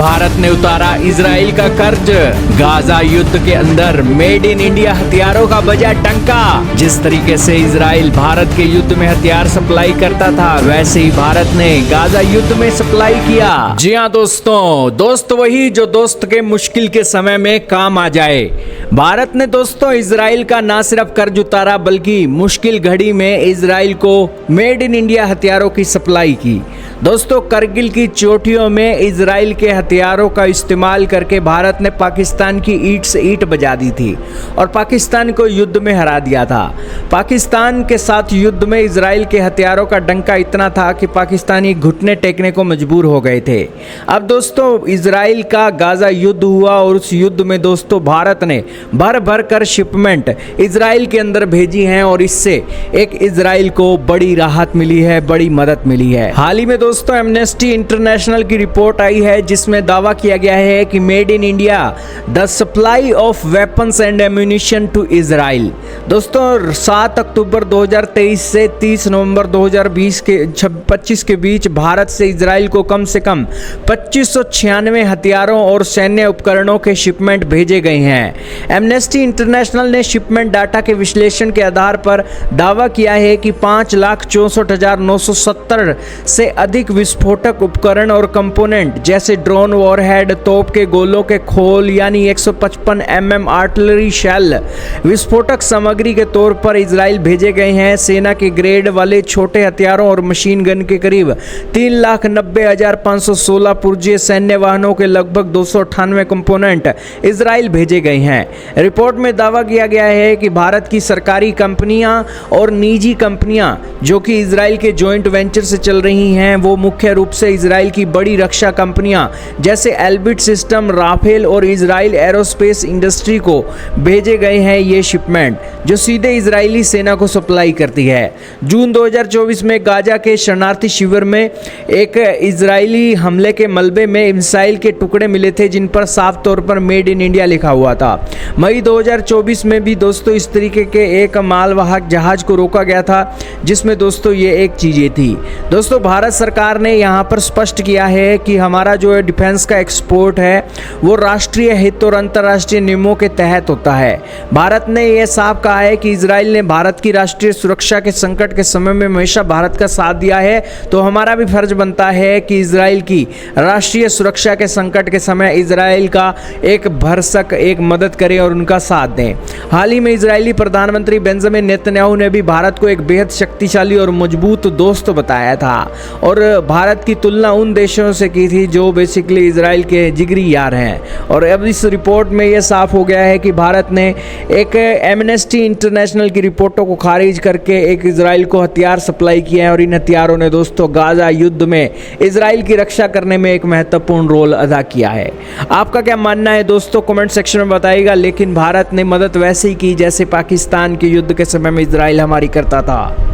भारत ने उतारा इजराइल का कर्ज। गाजा युद्ध के अंदर मेड इन इंडिया हथियारों का बजा टंका। जिस तरीके से इजराइल भारत के युद्ध में हथियार सप्लाई करता था, वैसे ही भारत ने गाजा युद्ध में सप्लाई किया। जी हाँ दोस्तों, दोस्त वही जो दोस्त के मुश्किल के समय में काम आ जाए। भारत ने दोस्तों इजराइल का ना सिर्फ कर्ज उतारा, बल्कि मुश्किल घड़ी में इजराइल को मेड इन इंडिया हथियारों की सप्लाई की। दोस्तों, करगिल की चोटियों में इजराइल के हथियारों का इस्तेमाल करके भारत ने पाकिस्तान की ईंट से ईंट बजा दी थी और पाकिस्तान को युद्ध में हरा दिया था। पाकिस्तान के साथ युद्ध में इजराइल के हथियारों का डंका इतना था कि पाकिस्तानी घुटने टेकने को मजबूर हो गए थे। अब दोस्तों इजराइल का गाजा युद्ध हुआ और उस युद्ध में दोस्तों भारत ने भर भर कर शिपमेंट इजराइल के अंदर भेजी हैं और इससे एक इजराइल को बड़ी राहत मिली है, बड़ी मदद मिली है। हाल ही में दोस्तों एमनेस्टी इंटरनेशनल की रिपोर्ट आई है जिसमें दावा किया गया है कि made in India the supply of weapons and ammunition to Israel. दोस्तों 7 अक्टूबर 2023 से 30 नवंबर 2025 के बीच भारत से इजराइल को कम से कम 2596 हथियारों और सैन्य उपकरणों के शिपमेंट भेजे गए हैं। एमनेस्टी इंटरनेशनल ने शिपमेंट डाटा के विश्लेषण के आधार पर दावा किया है कि 5,64,970 से अधिक विस्फोटक उपकरण और कंपोनेंट जैसे ड्रोन वॉरहेड, तोप के गोलों के खोल यानी 155 mm आर्टिलरी शेल विस्फोटक सामग्री के तौर पर इजराइल भेजे गए हैं। सेना के ग्रेड वाले छोटे हथियारों और मशीन गन के करीब 3,90,516 पुर्जे, सैन्य वाहनों के लगभग 298 कंपोनेंट इजराइल भेजे गए हैं। रिपोर्ट में दावा किया गया है कि भारत की सरकारी कंपनियां और निजी कंपनियां जो कि इजराइल के जॉइंट वेंचर से चल रही हैं, वो मुख्य रूप से इजराइल की बड़ी रक्षा कंपनियां जैसे एल्बिट सिस्टम, राफेल और इजराइल एरोस्पेस इंडस्ट्री को भेजे गए हैं ये शिपमेंट, जो सीधे इजरायली सेना को सप्लाई करती है। जून 2024 में गाजा के शरणार्थी शिविर में एक इजरायली हमले के मलबे में मिसाइल के टुकड़े मिले थे जिन पर साफ तौर पर मेड इन इंडिया लिखा हुआ था। मई 2024 में भी दोस्तों इस तरीके के एक मालवाहक जहाज को रोका गया था जिसमें दोस्तों ये एक चीजें थी। दोस्तों भारत सरकार ने यहाँ पर स्पष्ट किया है कि हमारा जो डिफेंस का एक्सपोर्ट है वो राष्ट्रीय हित और अंतर्राष्ट्रीय नियमों के तहत होता है। भारत ने यह साफ कहा है कि इजराइल ने भारत की राष्ट्रीय सुरक्षा के संकट के समय में हमेशा भारत का साथ दिया है, तो हमारा भी फर्ज बनता है कि इजराइल की राष्ट्रीय सुरक्षा के संकट के समय इजराइल का एक भरसक एक मदद करें और उनका साथ दें। हाल ही में इजरायली प्रधानमंत्री बेंजामिन नेतन्याहू ने भी भारत को एक बेहद शक्तिशाली और मजबूत दोस्त बताया था और भारत की तुलना उन देशों से की थी जो बेसिकली इजराइल के जिगरी यार हैं। और अब इस रिपोर्ट में यह साफ हो गया है कि भारत ने एक एमनेस्टी इंटरनेशनल की रिपोर्टों को खारिज करके एक इजराइल को हथियार सप्लाई किए हैं और इन हथियारों ने दोस्तों गाजा युद्ध में इजराइल की रक्षा करने में एक महत्वपूर्ण रोल अदा किया है। आपका क्या मानना है दोस्तों, कमेंट सेक्शन में बताइएगा। लेकिन भारत ने मदद वैसे ही की जैसे पाकिस्तान के युद्ध के समय में इजराइल हमारी करता था।